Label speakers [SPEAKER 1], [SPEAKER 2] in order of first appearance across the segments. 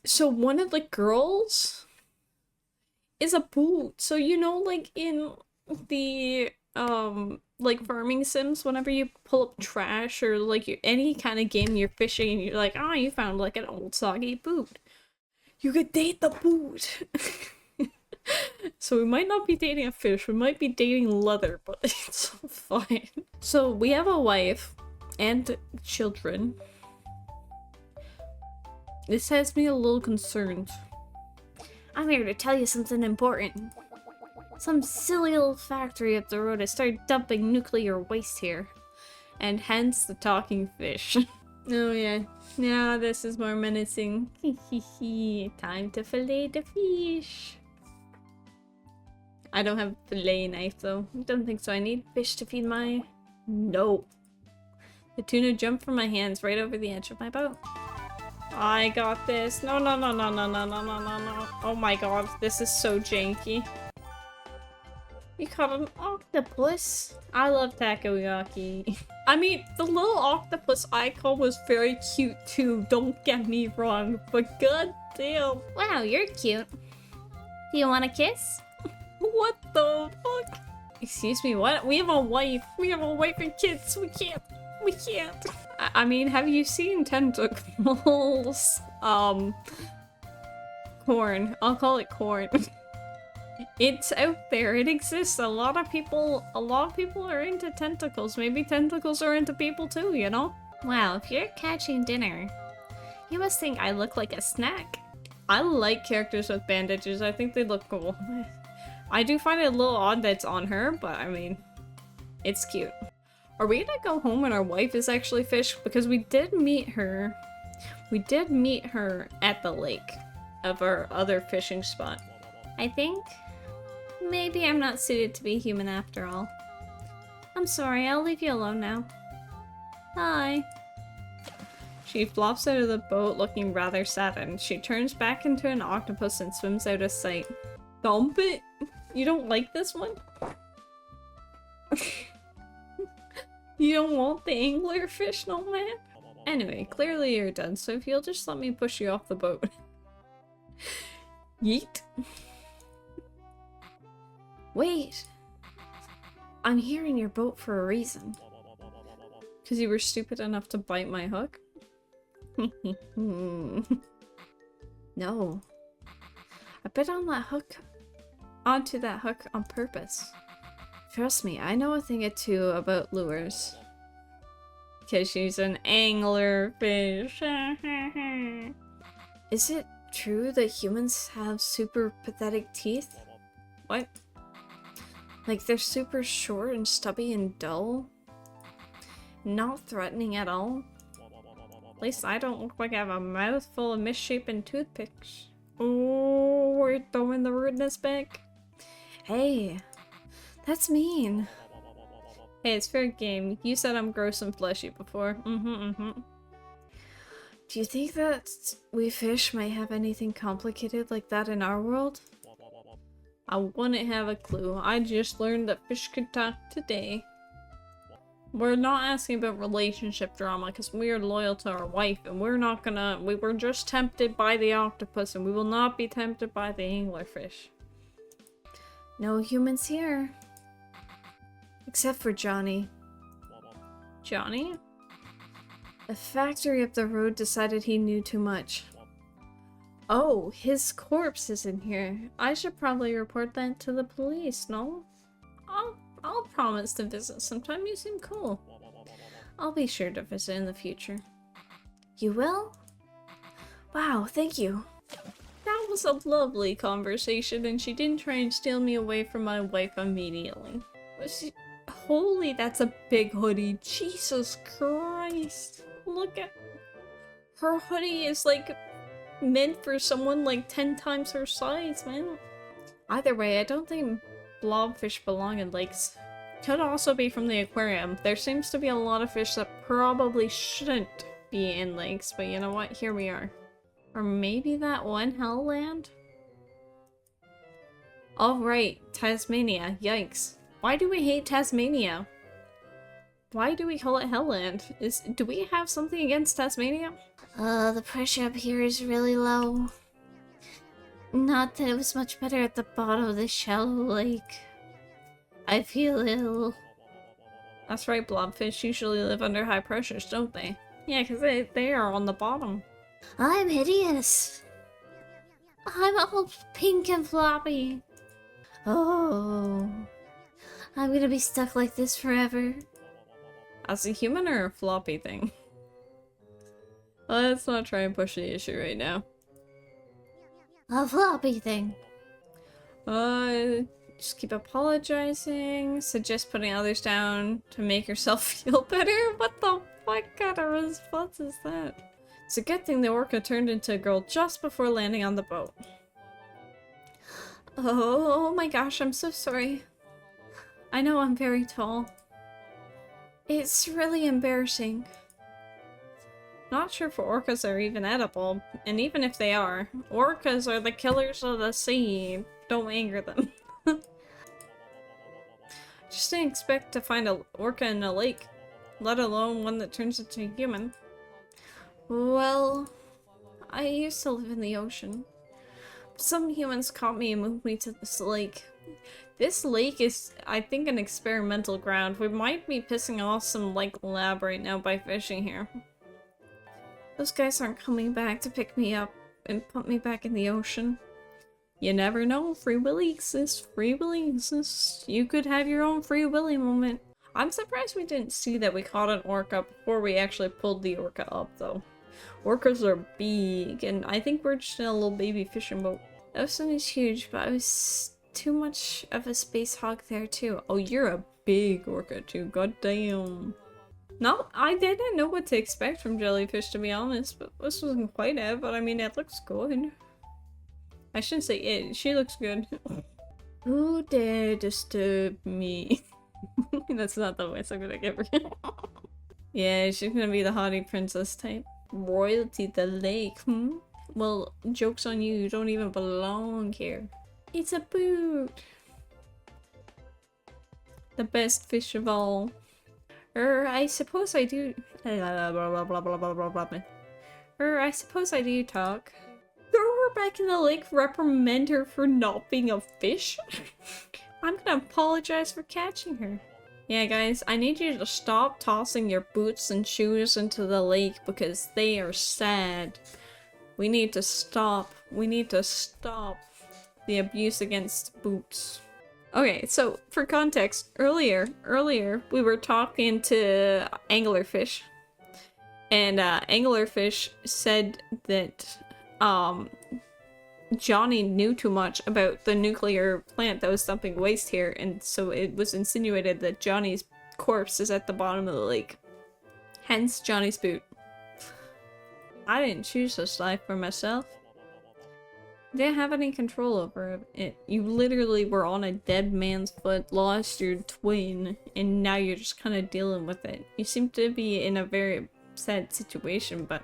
[SPEAKER 1] So one of the girls is a boot. So you know, like in the like farming sims, whenever you pull up trash or like any kind of game you're fishing and you're like, oh, you found like an old soggy boot. You could date the boot. So we might not be dating a fish, we might be dating leather, but it's fine. So we have a wife and children. This has me a little concerned. I'm here to tell you something important. Some silly old factory up the road has started dumping nuclear waste here. And hence the talking fish. Oh yeah. Now this is more menacing. Time to fillet the fish. I don't have a fillet knife though. Don't think so. I need fish to feed my... No. The tuna jumped from my hands right over the edge of my boat. I got this. No, no, no, no, no, no, no, no, no, no. Oh my god, this is so janky. You caught an octopus? I love takoyaki. I mean, the little octopus icon was very cute too, don't get me wrong, but god damn.
[SPEAKER 2] Wow, you're cute. Do you want a kiss?
[SPEAKER 1] What the fuck? Excuse me, what? We have a wife. We have a wife and kids. We can't. We can't. I mean, have you seen tentacles? Corn. I'll call it corn. It's out there. It exists. A lot of people are into tentacles. Maybe tentacles are into people too, you know?
[SPEAKER 2] Wow, if you're catching dinner, you must think I look like a snack.
[SPEAKER 1] I like characters with bandages. I think they look cool. I do find it a little odd that it's on her, but I mean, it's cute. Are we gonna go home when our wife is actually fish? Because we did meet her. We did meet her at the lake of our other fishing spot.
[SPEAKER 2] I think maybe I'm not suited to be human after all. I'm sorry, I'll leave you alone now. Bye.
[SPEAKER 1] She flops out of the boat looking rather saddened. She turns back into an octopus and swims out of sight. Dump it? You don't like this one? You don't want the anglerfish, no man? Anyway, clearly you're done, so if you'll just let me push you off the boat. Yeet. Wait. I'm here in your boat for a reason. Because you were stupid enough to bite my hook? No. I bit on that hook. Onto that hook on purpose. Trust me, I know a thing or two about lures. Because she's an anglerfish. Is it true that humans have super pathetic teeth? What? Like they're super short and stubby and dull? Not threatening at all? At least I don't look like I have a mouth full of misshapen toothpicks. Oh, we're throwing the rudeness back. Hey, that's mean. Hey, it's fair game. You said I'm gross and fleshy before. Do you think that we fish might have anything complicated like that in our world? I wouldn't have a clue. I just learned that fish could talk today. We're not asking about relationship drama because we are loyal to our wife and we're not gonna- we were just tempted by the octopus and we will not be tempted by the anglerfish. No humans here. Except for Johnny. Johnny? The factory up the road decided he knew too much. Oh, his corpse is in here. I should probably report that to the police, no? I'll promise to visit sometime. You seem cool. I'll be sure to visit in the future. You will? Wow, thank you. That was a lovely conversation and she didn't try and steal me away from my wife immediately. Holy, that's a big hoodie. Jesus Christ. Look at... Her hoodie is like meant for someone like 10 times her size, man. Either way, I don't think blobfish belong in lakes. Could also be from the aquarium. There seems to be a lot of fish that probably shouldn't be in lakes, but you know what? Here we are. Or maybe that one hell land? Oh right, Tasmania. Yikes. Why do we hate Tasmania? Why do we call it Hellland? Do we have something against Tasmania?
[SPEAKER 2] The pressure up here is really low. Not that it was much better at the bottom of this shallow lake. I feel ill.
[SPEAKER 1] That's right, blobfish usually live under high pressures, don't they? Yeah, because they are on the bottom.
[SPEAKER 2] I'm hideous. I'm all pink and floppy. Oh, I'm gonna be stuck like this forever.
[SPEAKER 1] As a human or a floppy thing? Let's not try and push the issue right now.
[SPEAKER 2] A floppy thing.
[SPEAKER 1] Just keep apologizing, suggest putting others down to make yourself feel better? What the fuck kind of response is that? It's a good thing the orca turned into a girl just before landing on the boat. Oh my gosh, I'm so sorry. I know I'm very tall. It's really embarrassing. Not sure if orcas are even edible, and even if they are, orcas are the killers of the sea. Don't anger them. Just didn't expect to find an orca in a lake, let alone one that turns into a human. Well, I used to live in the ocean. Some humans caught me and moved me to this lake. This lake is, I think, an experimental ground. We might be pissing off some, like, lab right now by fishing here. Those guys aren't coming back to pick me up and put me back in the ocean. You never know, free willy exists, free willy exists. You could have your own free willy moment. I'm surprised we didn't see that we caught an orca before we actually pulled the orca up, though. Orcas are big, and I think we're just in a little baby fishing boat. The ocean is huge, but I was too much of a space hog there too. Oh, you're a big orca too, goddamn. No, I didn't know what to expect from jellyfish, to be honest, but this wasn't quite it, but I mean, it looks good. I shouldn't say it, she looks good. Who dare disturb me? That's not the voice I'm gonna give her. Yeah, she's gonna be the haughty princess type. Royalty the lake, Well, joke's on you, you don't even belong here. It's a boot! The best fish of all. I suppose I do. I suppose I do talk. Throw her back in the lake, reprimand her for not being a fish? I'm gonna apologize for catching her. Yeah, guys, I need you to stop tossing your boots and shoes into the lake because they are sad. We need to stop. We need to stop the abuse against boots. Okay, so for context, earlier we were talking to anglerfish, and anglerfish said that Johnny knew too much about the nuclear plant that was dumping waste here, and so it was insinuated that Johnny's corpse is at the bottom of the lake. Hence Johnny's boot. I didn't choose this life for myself. Didn't have any control over it. You literally were on a dead man's foot, lost your twin, and now you're just kind of dealing with it. You seem to be in a very sad situation, but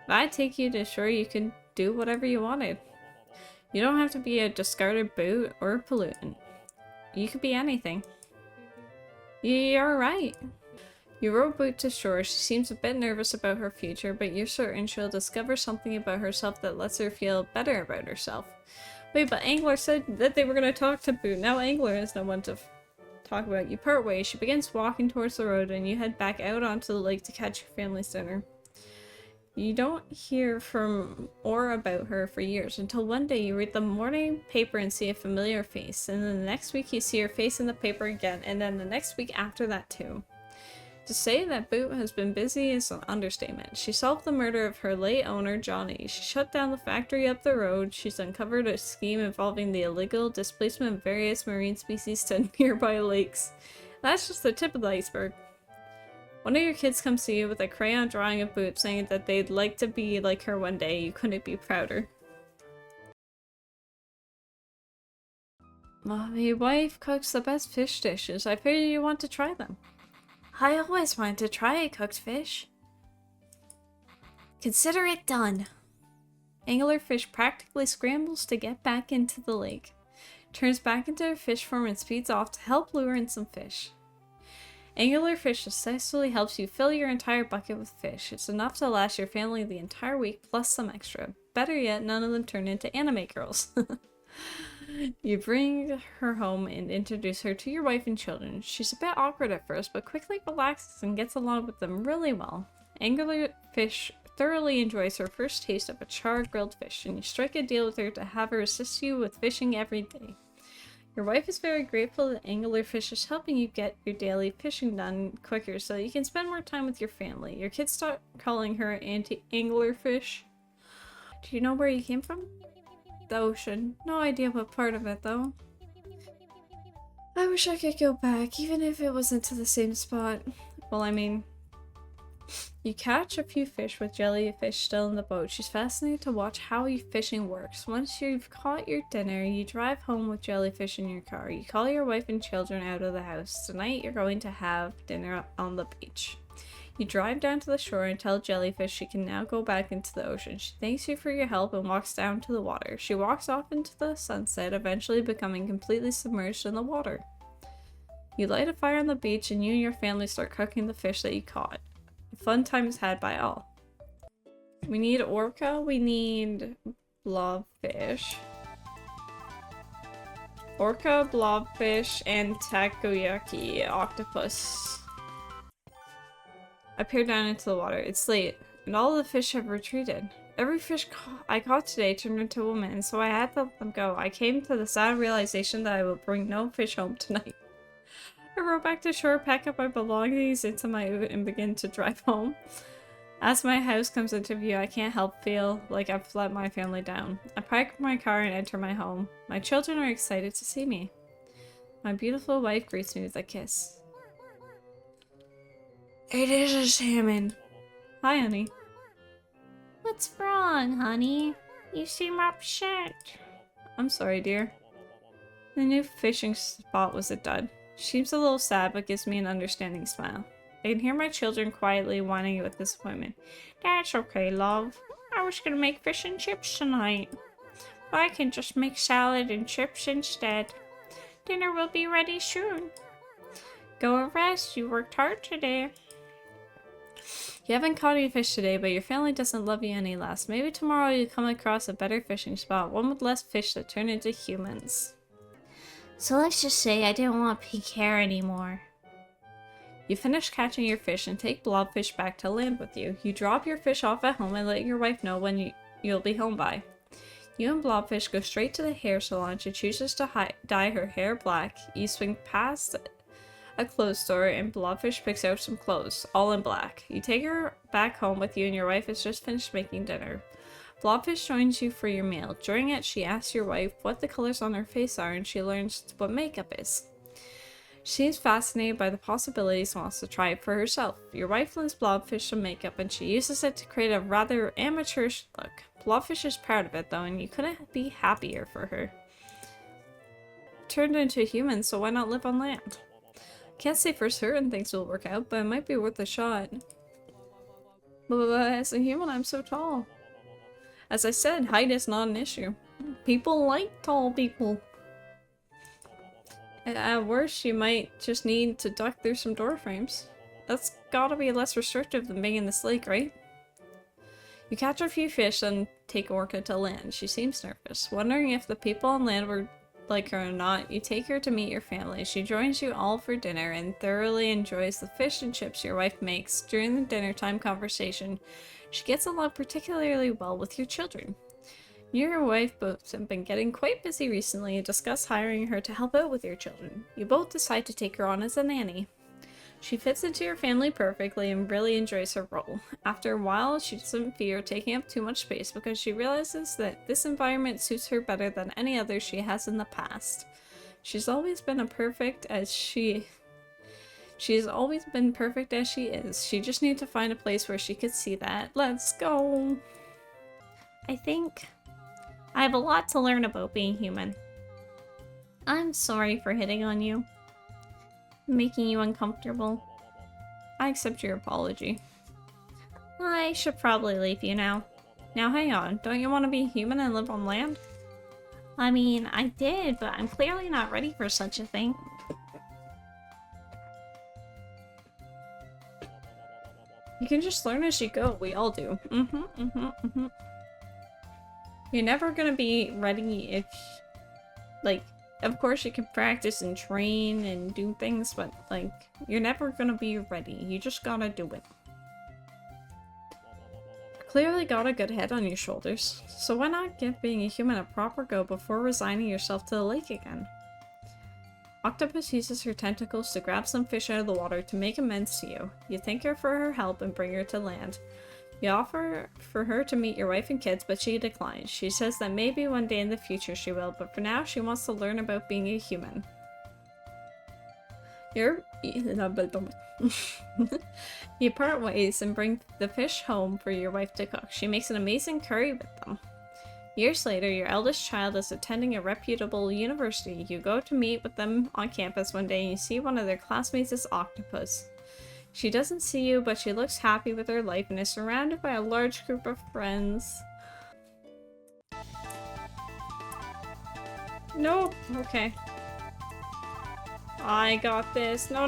[SPEAKER 1] I take you to shore you could do whatever you wanted. You don't have to be a discarded boot or a pollutant. You could be anything. You're right. You rowed Boot to shore. She seems a bit nervous about her future, but you're certain she'll discover something about herself that lets her feel better about herself. Wait, but Angler said that they were going to talk to Boot. Now Angler is no one to talk about. You part ways. She begins walking towards the road, and you head back out onto the lake to catch your family's dinner. You don't hear from or about her for years, until one day you read the morning paper and see a familiar face, and then the next week you see her face in the paper again, and then the next week after that too. To say that Boot has been busy is an understatement. She solved the murder of her late owner, Johnny. She shut down the factory up the road. She's uncovered a scheme involving the illegal displacement of various marine species to nearby lakes. That's just the tip of the iceberg. One of your kids comes to you with a crayon drawing of Boot, saying that they'd like to be like her one day. You couldn't be prouder. My wife cooks the best fish dishes. I figure you want to try them. I always wanted to try cooked fish. Consider it done. Anglerfish practically scrambles to get back into the lake, turns back into her fish form and speeds off to help lure in some fish. Anglerfish successfully helps you fill your entire bucket with fish. It's enough to last your family the entire week, plus some extra. Better yet, none of them turn into anime girls. You bring her home and introduce her to your wife and children. She's a bit awkward at first, but quickly relaxes and gets along with them really well. Anglerfish thoroughly enjoys her first taste of a charred grilled fish, and you strike a deal with her to have her assist you with fishing every day. Your wife is very grateful that Anglerfish is helping you get your daily fishing done quicker so that you can spend more time with your family. Your kids start calling her Auntie Anglerfish. Do you know where you came from? The ocean. No idea what part of it, though. I wish I could go back, even if it wasn't to the same spot. Well, I mean... You catch a few fish with jellyfish still in the boat. She's fascinated to watch how fishing works. Once you've caught your dinner, you drive home with jellyfish in your car. You call your wife and children out of the house. Tonight, you're going to have dinner on the beach. You drive down to the shore and tell Jellyfish she can now go back into the ocean. She thanks you for your help and walks down to the water. She walks off into the sunset, eventually becoming completely submerged in the water. You light a fire on the beach and you and your family start cooking the fish that you caught. A fun time is had by all. We need orca, we need blobfish. Orca, blobfish, and takoyaki octopus. I peer down into the water. It's late, and all the fish have retreated. Every fish I caught today turned into a woman, and so I had to let them go. I came to the sad realization that I will bring no fish home tonight. I row back to shore, pack up my belongings into my ute, and begin to drive home. As my house comes into view, I can't help feel like I've let my family down. I park my car and enter my home. My children are excited to see me. My beautiful wife greets me with a kiss. It is a salmon. Hi, honey.
[SPEAKER 2] What's wrong, honey? You seem upset.
[SPEAKER 1] I'm sorry, dear. The new fishing spot was a dud. She seems a little sad, but gives me an understanding smile. I can hear my children quietly whining with disappointment. That's okay, love. I was gonna make fish and chips tonight. But I can just make salad and chips instead. Dinner will be ready soon. Go and rest. You worked hard today. You haven't caught any fish today, but your family doesn't love you any less. Maybe tomorrow you come across a better fishing spot, one with less fish that turn into humans.
[SPEAKER 2] So let's just say I didn't want pink hair anymore.
[SPEAKER 1] You finish catching your fish and take blobfish back to land with you. You drop your fish off at home and let your wife know when you'll be home by. You and Blobfish go straight to the hair salon. She chooses to dye her hair black. You swing past a clothes store and Blobfish picks out some clothes, all in black. You take her back home with you and your wife has just finished making dinner. Blobfish joins you for your meal. During it, she asks your wife what the colors on her face are and she learns what makeup is. She seems fascinated by the possibilities and wants to try it for herself. Your wife lends Blobfish some makeup and she uses it to create a rather amateurish look. Blobfish is proud of it though, and you couldn't be happier for her. Turned into a human, so why not live on land? Can't say for certain things will work out, but it might be worth a shot. But as a human, I'm so tall. As I said, height is not an issue. People like tall people. At worst, you might just need to duck through some door frames. That's gotta be less restrictive than being in this lake, right? You catch a few fish and take Orca to land. She seems nervous. Wondering if the people on land were like her or not, you take her to meet your family. She joins you all for dinner and thoroughly enjoys the fish and chips your wife makes. During the dinner time conversation, she gets along particularly well with your children. You and your wife both have been getting quite busy recently and discuss hiring her to help out with your children. You both decide to take her on as a nanny. She fits into your family perfectly and really enjoys her role. After a while, she doesn't fear taking up too much space because she realizes that this environment suits her better than any other she has in the past. She's always been perfect as she is. She just needs to find a place where she could see that. Let's go!
[SPEAKER 2] I think I have a lot to learn about being human. I'm sorry for hitting on you. Making you uncomfortable.
[SPEAKER 1] I accept your apology.
[SPEAKER 2] I should probably leave you now.
[SPEAKER 1] Now hang on, don't you want to be human and live on land?
[SPEAKER 2] I mean, I did, but I'm clearly not ready for such a thing.
[SPEAKER 1] You can just learn as you go. We all do. You're never gonna be ready if, like, of course you can practice and train and do things, but, like, you're never gonna be ready. You just gotta do it. Clearly got a good head on your shoulders, so why not give being a human a proper go before resigning yourself to the lake again? Octopus uses her tentacles to grab some fish out of the water to make amends to you. You thank her for her help and bring her to land. You offer for her to meet your wife and kids, but she declines. She says that maybe one day in the future she will, but for now she wants to learn about being a human. You part ways and bring the fish home for your wife to cook. She makes an amazing curry with them. Years later, your eldest child is attending a reputable university. You go to meet with them on campus one day and you see one of their classmates is Octopus. She doesn't see you, but she looks happy with her life and is surrounded by a large group of friends. No, okay. I got this. No.